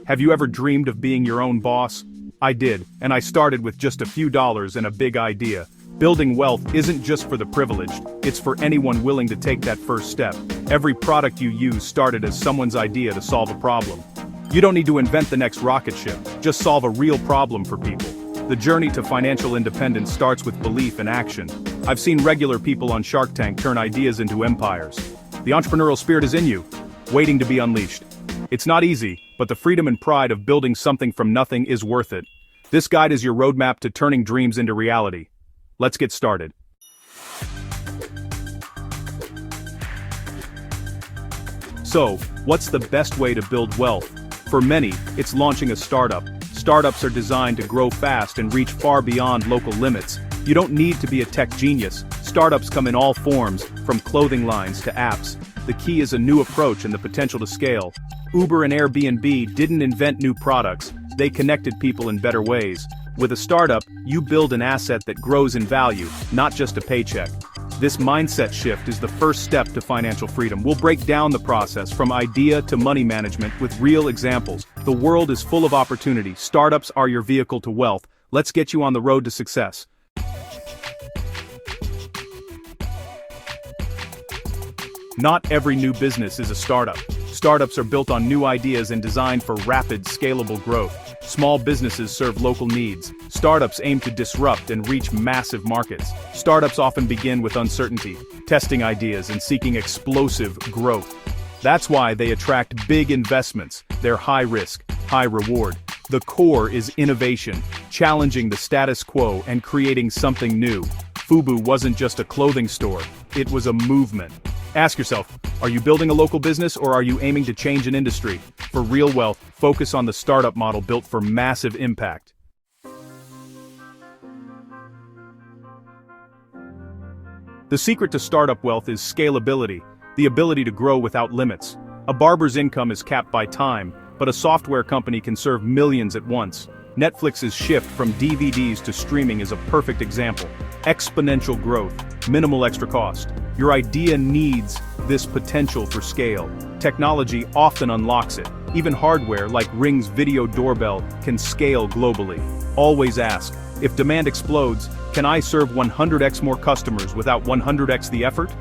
Have you ever dreamed of being your own boss? I did, and I started with just a few dollars and a big idea. Building wealth isn't just for the privileged, it's for anyone willing to take that first step. Every product you use started as someone's idea to solve a problem. You don't need to invent the next rocket ship, just solve a real problem for people. The journey to financial independence starts with belief and action. I've seen regular people on Shark Tank turn ideas into empires. The entrepreneurial spirit is in you, waiting to be unleashed. It's not easy, but the freedom and pride of building something from nothing is worth it. This guide is your roadmap to turning dreams into reality. Let's get started. So, what's the best way to build wealth? For many, it's launching a startup. Startups are designed to grow fast and reach far beyond local limits. You don't need to be a tech genius. Startups come in all forms, from clothing lines to apps. The key is a new approach and the potential to scale. Uber and Airbnb didn't invent new products, they connected people in better ways. With a startup, you build an asset that grows in value, not just a paycheck. This mindset shift is the first step to financial freedom. We'll break down the process from idea to money management with real examples. The world is full of opportunity. Startups are your vehicle to wealth. Let's get you on the road to success. Not every new business is a startup. Startups are built on new ideas and designed for rapid, scalable growth. Small businesses serve local needs. Startups aim to disrupt and reach massive markets. Startups often begin with uncertainty, testing ideas and seeking explosive growth. That's why they attract big investments. They're high risk, high reward. The core is innovation, challenging the status quo and creating something new. Fubu wasn't just a clothing store, it was a movement. Ask yourself, are you building a local business or are you aiming to change an industry? For real wealth, focus on the startup model built for massive impact. The secret to startup wealth is scalability, the ability to grow without limits. A barber's income is capped by time, but a software company can serve millions at once. Netflix's shift from DVDs to streaming is a perfect example. Exponential growth, minimal extra cost. Your idea needs this potential for scale. Technology often unlocks it. Even hardware like Ring's video doorbell can scale globally. Always ask, if demand explodes, can I serve 100x more customers without 100x the effort?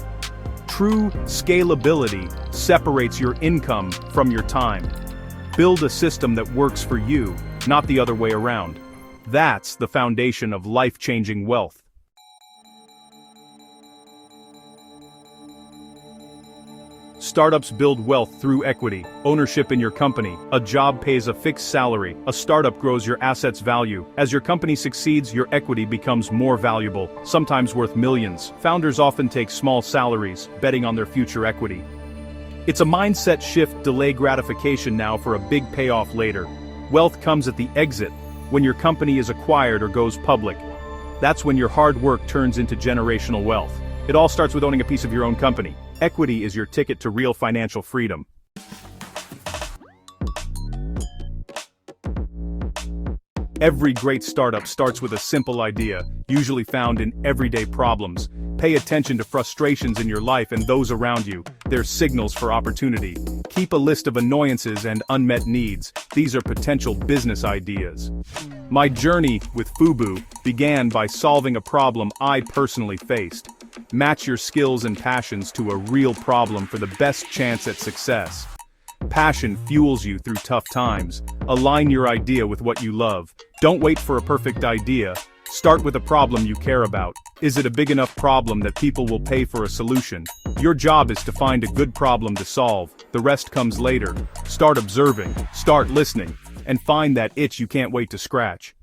True scalability separates your income from your time. Build a system that works for you, not the other way around. That's the foundation of life-changing wealth. Startups build wealth through equity, ownership in your company. A job pays a fixed salary. A startup grows your assets' value. As your company succeeds, your equity becomes more valuable, sometimes worth millions. Founders often take small salaries, betting on their future equity. It's a mindset shift, delay gratification now for a big payoff later. Wealth comes at the exit, when your company is acquired or goes public. That's when your hard work turns into generational wealth. It all starts with owning a piece of your own company. Equity is your ticket to real financial freedom. Every great startup starts with a simple idea, usually found in everyday problems. Pay attention to frustrations in your life and those around you. They're signals for opportunity. Keep a list of annoyances and unmet needs. These are potential business ideas. My journey with Fubu began by solving a problem I personally faced. Match your skills and passions to a real problem for the best chance at success. Passion fuels you through tough times. Align your idea with what you love. Don't wait for a perfect idea. Start with a problem you care about. Is it a big enough problem that people will pay for a solution? Your job is to find a good problem to solve. The rest comes later. Start observing, start listening, and find that itch you can't wait to scratch.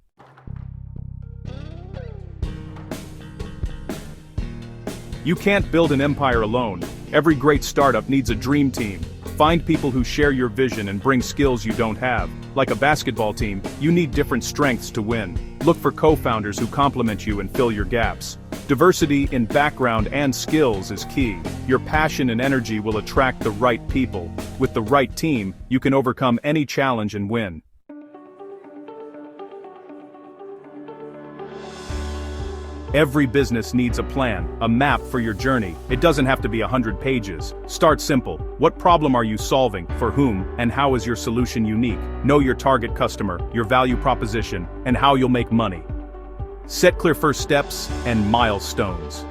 You can't build an empire alone. Every great startup needs a dream team. Find people who share your vision and bring skills you don't have. Like a basketball team, you need different strengths to win. Look for co-founders who complement you and fill your gaps. Diversity in background and skills is key. Your passion and energy will attract the right people. With the right team, you can overcome any challenge and win. Every business needs a plan, a map for your journey. It doesn't have to be 100 pages. Start simple. What problem are you solving, for whom, and how is your solution unique? Know your target customer, your value proposition, and how you'll make money. Set clear first steps and milestones.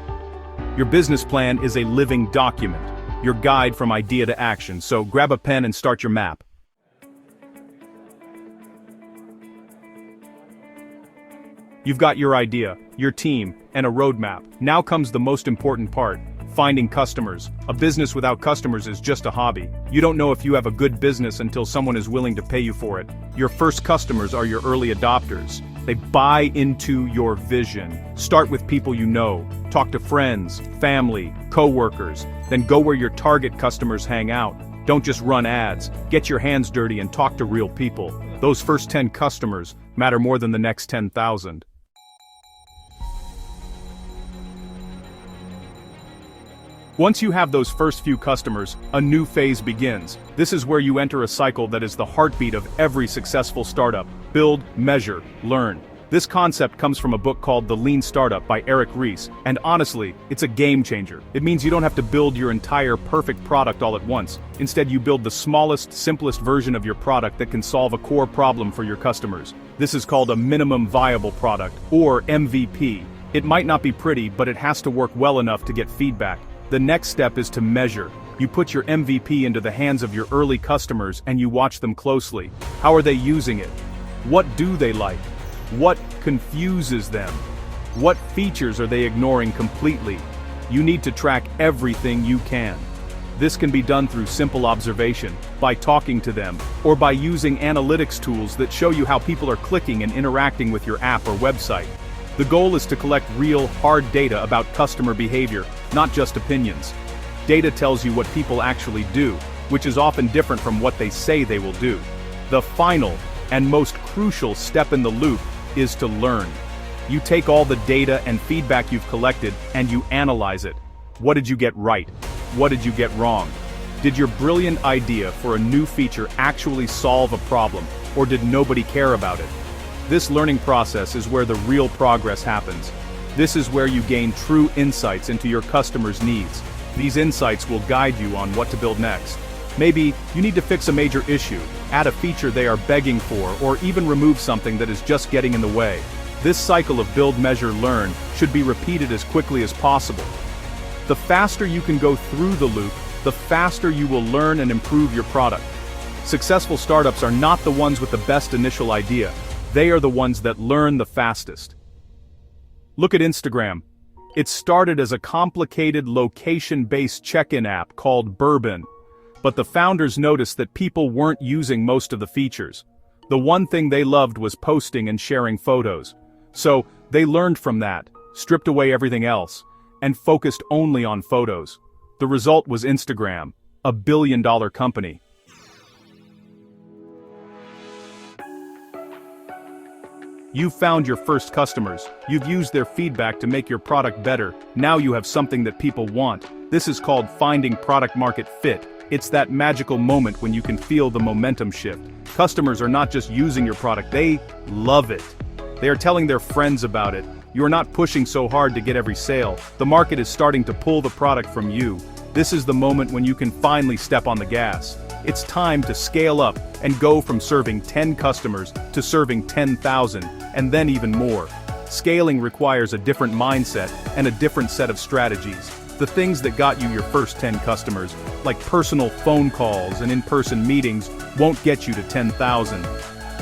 Your business plan is a living document, your guide from idea to action, so grab a pen and start your map. You've got your idea, your team, and a roadmap. Now comes the most important part, finding customers. A business without customers is just a hobby. You don't know if you have a good business until someone is willing to pay you for it. Your first customers are your early adopters. They buy into your vision. Start with people you know. Talk to friends, family, co-workers, then go where your target customers hang out. Don't just run ads. Get your hands dirty and talk to real people. Those first 10 customers matter more than the next 10,000. Once you have those first few customers, a new phase begins. This is where you enter a cycle that is the heartbeat of every successful startup. Build, measure, learn. This concept comes from a book called The Lean Startup by Eric Ries, and honestly, it's a game changer. It means you don't have to build your entire perfect product all at once. Instead, you build the smallest, simplest version of your product that can solve a core problem for your customers. This is called a minimum viable product, or MVP. It might not be pretty, but it has to work well enough to get feedback. The next step is to measure. You put your MVP into the hands of your early customers and you watch them closely. How are they using it? What do they like? What confuses them? What features are they ignoring completely? You need to track everything you can. This can be done through simple observation, by talking to them, or by using analytics tools that show you how people are clicking and interacting with your app or website. The goal is to collect real, hard data about customer behavior, not just opinions. Data tells you what people actually do, which is often different from what they say they will do. The final and most crucial step in the loop is to learn. You take all the data and feedback you've collected and you analyze it. What did you get right? What did you get wrong? Did your brilliant idea for a new feature actually solve a problem, or did nobody care about it? This learning process is where the real progress happens. This is where you gain true insights into your customers' needs. These insights will guide you on what to build next. Maybe you need to fix a major issue, add a feature they are begging for, or even remove something that is just getting in the way. This cycle of build, measure, learn should be repeated as quickly as possible. The faster you can go through the loop, the faster you will learn and improve your product. Successful startups are not the ones with the best initial idea. They are the ones that learn the fastest. Look at Instagram. It started as a complicated location-based check-in app called Bourbon. But the founders noticed that people weren't using most of the features. The one thing they loved was posting and sharing photos. So, they learned from that, stripped away everything else, and focused only on photos. The result was Instagram, a billion-dollar company. You've found your first customers, you've used their feedback to make your product better, now you have something that people want. This is called finding product market fit. It's that magical moment when you can feel the momentum shift. Customers are not just using your product, they love it. They are telling their friends about it. You are not pushing so hard to get every sale. The market is starting to pull the product from you. This is the moment when you can finally step on the gas. It's time to scale up and go from serving 10 customers to serving 10,000, and then even more. Scaling requires a different mindset and a different set of strategies. The things that got you your first 10 customers, like personal phone calls and in-person meetings, won't get you to 10,000.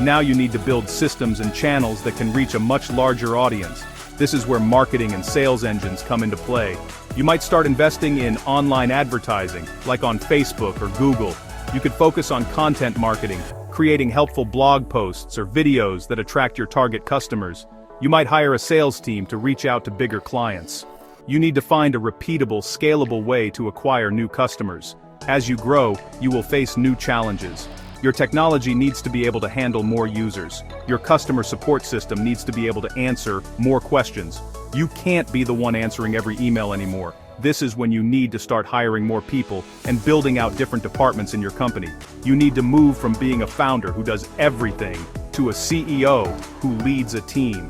Now you need to build systems and channels that can reach a much larger audience. This is where marketing and sales engines come into play. You might start investing in online advertising, like on Facebook or Google. You could focus on content marketing, creating helpful blog posts or videos that attract your target customers. You might hire a sales team to reach out to bigger clients. You need to find a repeatable, scalable way to acquire new customers. As you grow, you will face new challenges. Your technology needs to be able to handle more users. Your customer support system needs to be able to answer more questions. You can't be the one answering every email anymore. This is when you need to start hiring more people and building out different departments in your company. You need to move from being a founder who does everything to a CEO who leads a team.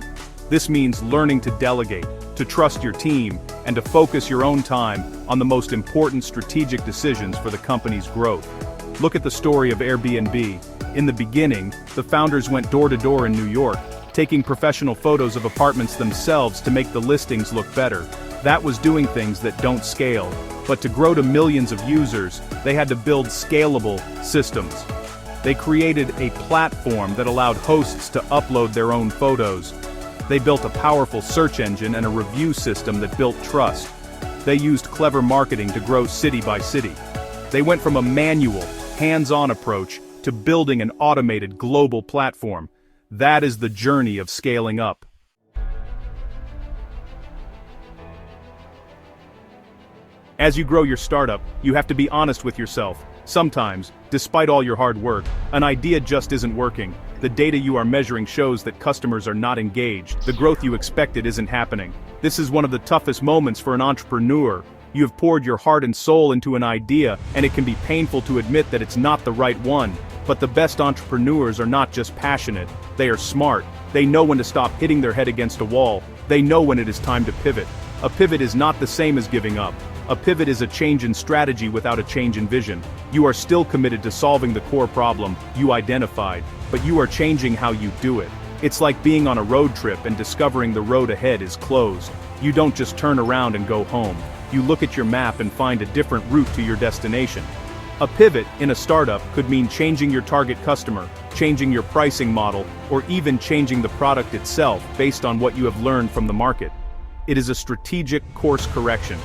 This means learning to delegate, to trust your team, and to focus your own time on the most important strategic decisions for the company's growth. Look at the story of Airbnb. In the beginning, the founders went door to door in New York, taking professional photos of apartments themselves to make the listings look better. That was doing things that don't scale. But to grow to millions of users, they had to build scalable systems. They created a platform that allowed hosts to upload their own photos. They built a powerful search engine and a review system that built trust. They used clever marketing to grow city by city. They went from a manual, hands-on approach to building an automated global platform. That is the journey of scaling up. As you grow your startup, you have to be honest with yourself. Sometimes, despite all your hard work, an idea just isn't working. The data you are measuring shows that customers are not engaged. The growth you expected isn't happening. This is one of the toughest moments for an entrepreneur. You have poured your heart and soul into an idea, and it can be painful to admit that it's not the right one. But the best entrepreneurs are not just passionate, they are smart. They know when to stop hitting their head against a wall. They know when it is time to pivot. A pivot is not the same as giving up. A pivot is a change in strategy without a change in vision. You are still committed to solving the core problem you identified, but you are changing how you do it. It's like being on a road trip and discovering the road ahead is closed. You don't just turn around and go home. You look at your map and find a different route to your destination. A pivot in a startup could mean changing your target customer, changing your pricing model, or even changing the product itself based on what you have learned from the market. It is a strategic course correction.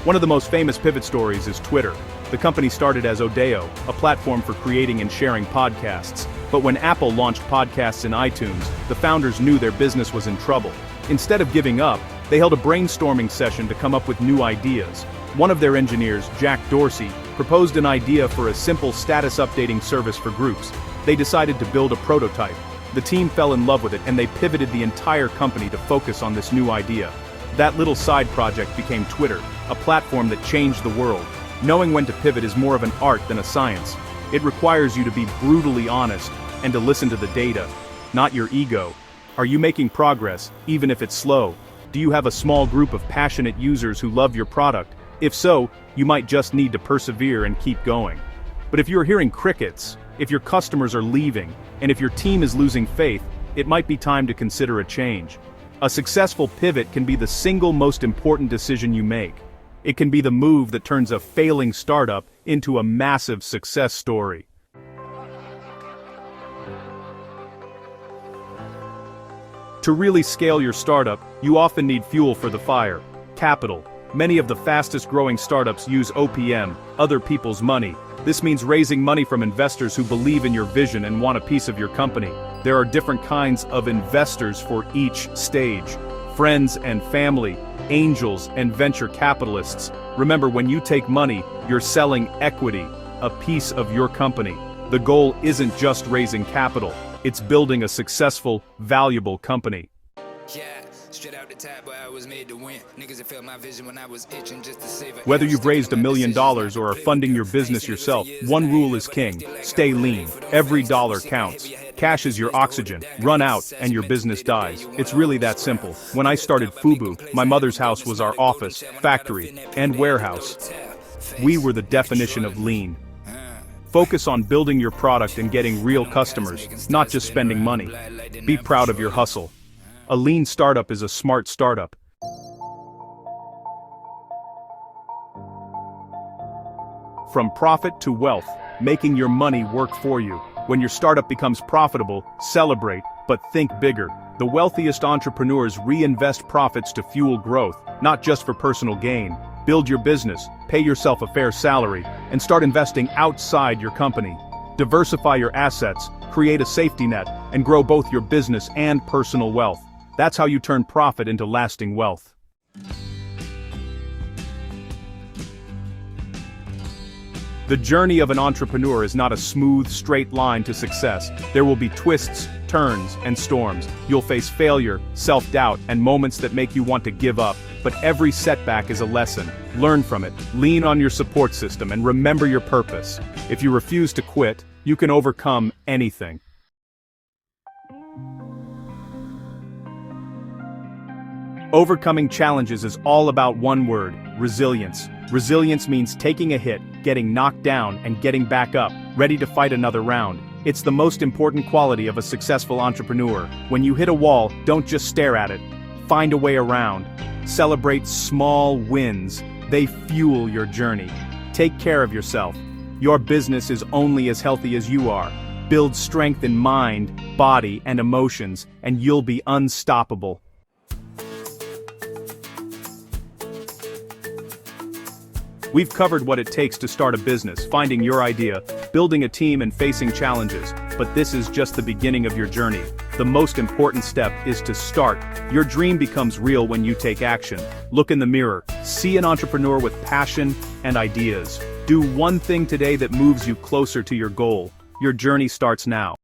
One of the most famous pivot stories is Twitter. The company started as Odeo, a platform for creating and sharing podcasts. But when Apple launched podcasts in iTunes, the founders knew their business was in trouble. Instead of giving up, they held a brainstorming session to come up with new ideas. One of their engineers, Jack Dorsey, proposed an idea for a simple status updating service for groups. They decided to build a prototype. The team fell in love with it and they pivoted the entire company to focus on this new idea. That little side project became Twitter, a platform that changed the world. Knowing when to pivot is more of an art than a science. It requires you to be brutally honest and to listen to the data, not your ego. Are you making progress, even if it's slow? Do you have a small group of passionate users who love your product? If so, you might just need to persevere and keep going. But if you're hearing crickets, if your customers are leaving, and if your team is losing faith, it might be time to consider a change. A successful pivot can be the single most important decision you make. It can be the move that turns a failing startup into a massive success story. To really scale your startup, you often need fuel for the fire. Capital. Many of the fastest growing startups use OPM, other people's money. This means raising money from investors who believe in your vision and want a piece of your company. There are different kinds of investors for each stage. Friends and family, angels and venture capitalists. Remember, when you take money, you're selling equity, a piece of your company. The goal isn't just raising capital, it's building a successful, valuable company. Whether you've raised $1 million or are funding your business yourself, one rule is king: stay lean. Every dollar counts. Cash is your oxygen. Run out, and your business dies. It's really that simple. When I started Fubu, my mother's house was our office, factory, and warehouse. We were the definition of lean. Focus on building your product and getting real customers, not just spending money. Be proud of your hustle. A lean startup is a smart startup. From profit to wealth, making your money work for you. When your startup becomes profitable, celebrate, but think bigger. The wealthiest entrepreneurs reinvest profits to fuel growth, not just for personal gain. Build your business, pay yourself a fair salary, and start investing outside your company. Diversify your assets, create a safety net, and grow both your business and personal wealth. That's how you turn profit into lasting wealth. The journey of an entrepreneur is not a smooth, straight line to success. There will be twists, turns, and storms. You'll face failure, self-doubt, and moments that make you want to give up. But every setback is a lesson. Learn from it, lean on your support system, and remember your purpose. If you refuse to quit, you can overcome anything. Overcoming challenges is all about one word: resilience. Resilience means taking a hit, getting knocked down, and getting back up, ready to fight another round. It's the most important quality of a successful entrepreneur. When you hit a wall, don't just stare at it. Find a way around. Celebrate small wins. They fuel your journey. Take care of yourself. Your business is only as healthy as you are. Build strength in mind, body, and emotions, and you'll be unstoppable. We've covered what it takes to start a business, finding your idea, building a team, and facing challenges. But this is just the beginning of your journey. The most important step is to start. Your dream becomes real when you take action. Look in the mirror. See an entrepreneur with passion and ideas. Do one thing today that moves you closer to your goal. Your journey starts now.